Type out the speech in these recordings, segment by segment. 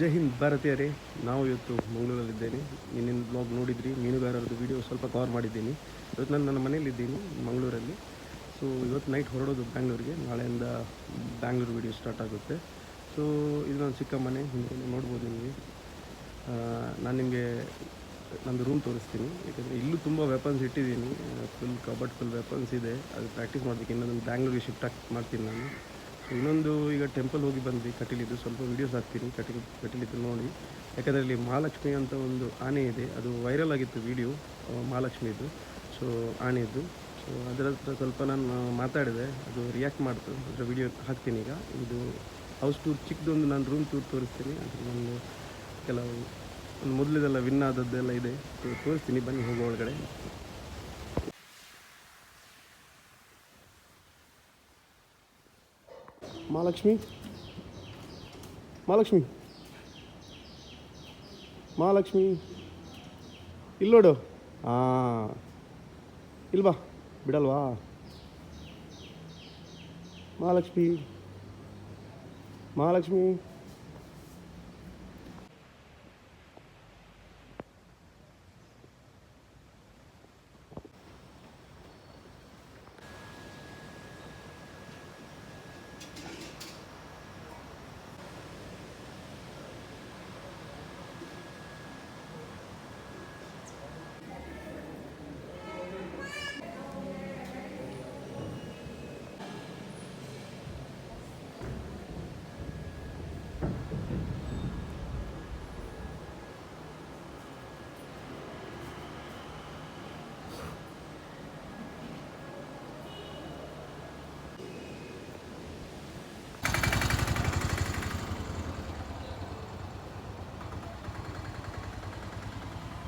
ಜೈ ಹಿಂದ್ ಭಾರತೀಯರೇ. ನಾವು ಇವತ್ತು ಮಂಗಳೂರಲ್ಲಿದ್ದೇನೆ. ನಿನ್ನಿನ ಬ್ಲಾಗ್ ನೋಡಿದ್ರಿ, ಮೀನುಗಾರರದ್ದು ವೀಡಿಯೋ ಸ್ವಲ್ಪ ಕವರ್ ಮಾಡಿದ್ದೀನಿ. ಇವತ್ತು ನಾನು ನನ್ನ ಮನೆಯಲ್ಲಿದ್ದೀನಿ ಮಂಗಳೂರಲ್ಲಿ. ಸೊ ಇವತ್ತು ನೈಟ್ ಹೊರಡೋದು ಬ್ಯಾಂಗ್ಳೂರಿಗೆ. ನಾಳೆಯಿಂದ ಬ್ಯಾಂಗ್ಳೂರು ವೀಡಿಯೋ ಸ್ಟಾರ್ಟ್ ಆಗುತ್ತೆ. ಸೊ ಇದು ನನ್ನ ಚಿಕ್ಕ ಮನೆ, ಹಿಂದೆ ನೋಡ್ಬೋದು ನಿಮಗೆ. ನಾನು ನಿಮಗೆ ನಂದು ರೂಮ್ ತೋರಿಸ್ತೀನಿ, ಯಾಕಂದರೆ ಇಲ್ಲೂ ತುಂಬ ವೆಪನ್ಸ್ ಇಟ್ಟಿದ್ದೀನಿ. ಫುಲ್ ಕಬರ್ಡ್ ಫುಲ್ ವೆಪನ್ಸ್ ಇದೆ. ಅದು ಪ್ರಾಕ್ಟೀಸ್ ಮಾಡಬೇಕು. ಇನ್ನೊಂದು ಬ್ಯಾಂಗ್ಳೂರಿಗೆ ಶಿಫ್ಟ್ ಮಾಡ್ತೀನಿ ನಾನು. ಇನ್ನೊಂದು ಈಗ ಟೆಂಪಲ್ ಹೋಗಿ ಬಂದ್ವಿ, ಕಟೀಲಿದ್ದು. ಸ್ವಲ್ಪ ವೀಡಿಯೋಸ್ ಹಾಕ್ತೀನಿ ಕಟೀಲಿದ್ದು ನೋಡಿ. ಯಾಕಂದರೆ ಇಲ್ಲಿ ಮಹಾಲಕ್ಷ್ಮಿ ಅಂತ ಒಂದು ಆನೆ ಇದೆ, ಅದು ವೈರಲ್ ಆಗಿತ್ತು ವೀಡಿಯೋ ಮಹಾಲಕ್ಷ್ಮಿದು. ಸೊ ಆನೆಯದ್ದು. ಸೊ ಅದರ ಹತ್ರ ಸ್ವಲ್ಪ ನಾನು ಮಾತಾಡಿದೆ, ಅದು ರಿಯಾಕ್ಟ್ ಮಾಡ್ತು. ಅದರ ವೀಡಿಯೋ ಹಾಕ್ತೀನಿ ಈಗ. ಇದು ಹೌಸ್ ಟೂರ್ ಚಿಕ್ಕದೊಂದು ನಾನು ರೂಮ್ ಟೂರ್ ತೋರಿಸ್ತೀನಿ. ಅದು ಒಂದು ಕೆಲವು ಒಂದು ಮೊದಲಿದೆಲ್ಲ ವಿನ್ ಆದದ್ದೆಲ್ಲ ಇದೆ, ತೋರಿಸ್ತೀನಿ. ಬನ್ನಿ ಹೋಗೋ ಒಳಗಡೆ. ಮಹಾಲಕ್ಷ್ಮಿ ಮಹಾಲಕ್ಷ್ಮಿ ಮಹಾಲಕ್ಷ್ಮಿ ಇಲ್ಲೋಡು. ಹಾಂ, ಇಲ್ವಾ, ಬಿಡಲ್ವಾ ಮಹಾಲಕ್ಷ್ಮಿ? ಮಹಾಲಕ್ಷ್ಮಿ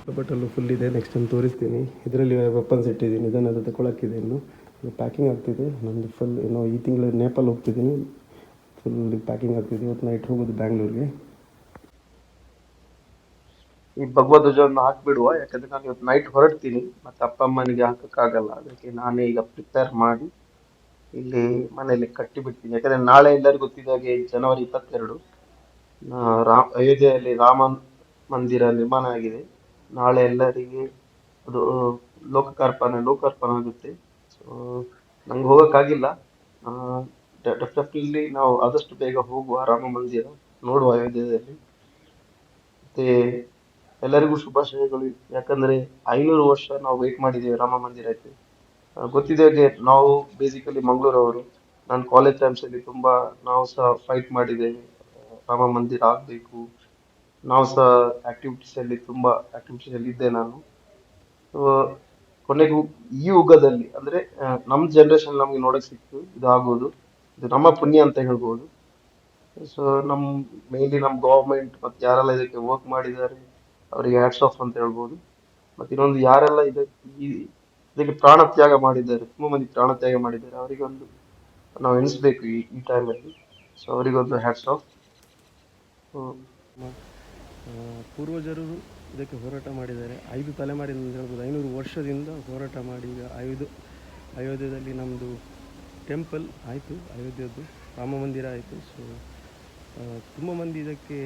ಕಬಟಲ್ಲೂ ಫುಲ್ ಇದೆ. ನೆಕ್ಸ್ಟ್ ಟೈಮ್ ತೋರಿಸ್ತೀನಿ. ಇದರಲ್ಲಿ ವೆಪನ್ಸ್ ಇಟ್ಟಿದ್ದೀನಿ. ಇದನ್ನು ಅದು ತಗೊಳಕ್ಕಿದೆ. ಇನ್ನು ಪ್ಯಾಕಿಂಗ್ ಆಗ್ತಿದೆ. ನಮ್ಮದು ಫುಲ್ ಏನೋ ಈ ತಿಂಗಳು ನೇಪಾಲ್ ಹೋಗ್ತಿದ್ದೀನಿ. ಫುಲ್ ಪ್ಯಾಕಿಂಗ್ ಆಗ್ತಿದೆ. ಇವತ್ತು ನೈಟ್ ಹೋಗೋದು ಬ್ಯಾಂಗ್ಳೂರಿಗೆ. ಈ ಭಗವದ್ ಧ್ವಜವನ್ನು ಹಾಕ್ಬಿಡುವ, ಯಾಕಂದ್ರೆ ನಾನು ಇವತ್ತು ನೈಟ್ ಹೊರಡ್ತೀನಿ. ಮತ್ತೆ ಅಪ್ಪ ಅಮ್ಮನಿಗೆ ಹಾಕಕ್ಕಾಗಲ್ಲ. ಅದಕ್ಕೆ ನಾನೇ ಈಗ ಪ್ರಿಪೇರ್ ಮಾಡಿ ಇಲ್ಲಿ ಮನೆಯಲ್ಲಿ ಕಟ್ಟಿ ಬಿಡ್ತೀನಿ. ಯಾಕಂದ್ರೆ ನಾಳೆ ಎಲ್ಲರಿಗೂ ಗೊತ್ತಿದ್ದಾಗೆ ಜನವರಿ 22 ಅಯೋಧ್ಯೆಯಲ್ಲಿ ರಾಮ ಮಂದಿರ ನಿರ್ಮಾಣ ಆಗಿದೆ. ನಾಳೆ ಎಲ್ಲರಿಗೆ ಅದು ಲೋಕಾರ್ಪಣೆ ಆಗುತ್ತೆ. ಸೊ ನಂಗೆ ಹೋಗೋಕ್ಕಾಗಿಲ್ಲ. ಡೆಫಿನೆಟ್ಲಿ ನಾವು ಆದಷ್ಟು ಬೇಗ ಹೋಗುವ, ರಾಮ ಮಂದಿರ ನೋಡುವ ಅಯೋಧ್ಯೆಯಲ್ಲಿ. ಮತ್ತೆ ಎಲ್ಲರಿಗೂ ಶುಭಾಶಯಗಳು. ಯಾಕಂದ್ರೆ 500 ವರ್ಷ ನಾವು ವೇಟ್ ಮಾಡಿದ್ದೇವೆ ರಾಮ ಮಂದಿರಕ್ಕೆ. ಗೊತ್ತಿದೆ ಹಾಗೆ ನಾವು ಬೇಸಿಕಲಿ ಮಂಗಳೂರವರು. ನಾನು ಕಾಲೇಜ್ ಟೈಮ್ಸ್ ಅಲ್ಲಿ ತುಂಬಾ ನಾವು ಸಹ ಫೈಟ್ ಮಾಡಿದ್ದೇವೆ, ರಾಮ ಮಂದಿರ ಆಗ್ಬೇಕು. ನಾವು ಸಹ ತುಂಬಾ ಆಕ್ಟಿವಿಟೀಸ್ ಅಲ್ಲಿ ಇದ್ದೆ ನಾನು. ಕೊನೆಗೂ ಈ ಯುಗದಲ್ಲಿ ಅಂದ್ರೆ ನಮ್ ಜನರೇಷನ್ ನಮ್ಗೆ ನೋಡಕ್ ಸಿಕ್ತು ಇದು ಆಗೋದು. ಇದು ನಮ್ಮ ಪುಣ್ಯ ಅಂತ ಹೇಳ್ಬೋದು. ಸೊ ಮೇನ್ಲಿ ನಮ್ ಗವರ್ಮೆಂಟ್ ಮತ್ತೆ ಯಾರೆಲ್ಲ ಇದಕ್ಕೆ ವರ್ಕ್ ಮಾಡಿದ್ದಾರೆ ಅವರಿಗೆ ಹ್ಯಾಟ್ಸ್ ಆಫ್ ಅಂತ ಹೇಳ್ಬೋದು. ಮತ್ತೆ ಇನ್ನೊಂದು ಯಾರೆಲ್ಲ ಇದಕ್ಕೆ ಪ್ರಾಣ ತ್ಯಾಗ ಮಾಡಿದ್ದಾರೆ, ತುಂಬಾ ಮಂದಿ ಪ್ರಾಣ ತ್ಯಾಗ ಮಾಡಿದ್ದಾರೆ, ಅವರಿಗೆ ಒಂದು ನಾವು ಎಣಿಸ್ಬೇಕು ಈ ಟೈಮಲ್ಲಿ. ಸೊ ಅವರಿಗೊಂದು ಹ್ಯಾಟ್ಸ್ ಆಫ್. ಪೂರ್ವಜರು ಇದಕ್ಕೆ ಹೋರಾಟ ಮಾಡಿದ್ದಾರೆ. 5 ತಲೆಮಾರಿನಿಂದ ಹೇಳ್ಬೋದು, 500 ವರ್ಷದಿಂದ ಹೋರಾಟ ಮಾಡಿ ಈಗ ಅಯೋಧ್ಯೆಯಲ್ಲಿ ನಮ್ಮದು ಟೆಂಪಲ್ ಆಯಿತು, ಅಯೋಧ್ಯೆಯದ್ದು ರಾಮ ಮಂದಿರ ಆಯಿತು. ಸೊ ತುಂಬ ಮಂದಿ ಇದಕ್ಕೆ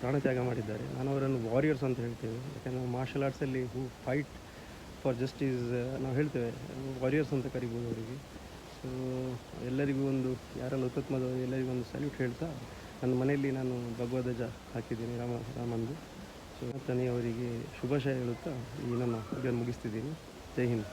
ಪ್ರಾಣತ್ಯಾಗ ಮಾಡಿದ್ದಾರೆ. ನಾನು ಅವರನ್ನು ವಾರಿಯರ್ಸ್ ಅಂತ ಹೇಳ್ತೇವೆ. ಯಾಕಂದರೆ ನಾವು ಮಾರ್ಷಲ್ ಆರ್ಟ್ಸಲ್ಲಿ ಹೂ ಫೈಟ್ ಫಾರ್ ಜಸ್ಟಿಸ್ ನಾವು ಹೇಳ್ತೇವೆ, ವಾರಿಯರ್ಸ್ ಅಂತ ಕರಿಬೋದು ಅವರಿಗೆ. ಸೊ ಎಲ್ಲರಿಗೂ ಒಂದು ಯಾರೆಲ್ಲ ಹುತಾತ್ಮದ ಎಲ್ಲರಿಗೂ ಒಂದು ಸಲ್ಯೂಟ್ ಹೇಳ್ತಾ ನನ್ನ ಮನೆಯಲ್ಲಿ ನಾನು ಭಗವಧ್ವಜ ಹಾಕಿದ್ದೀನಿ ರಾಮಂದು. ಸೊ ಅವರಿಗೆ ಶುಭಾಶಯ ಹೇಳುತ್ತಾ ಈ ನನ್ನ ಇದನ್ನು ಮುಗಿಸ್ತಿದ್ದೀನಿ. ಜೈ ಹಿಂದ್.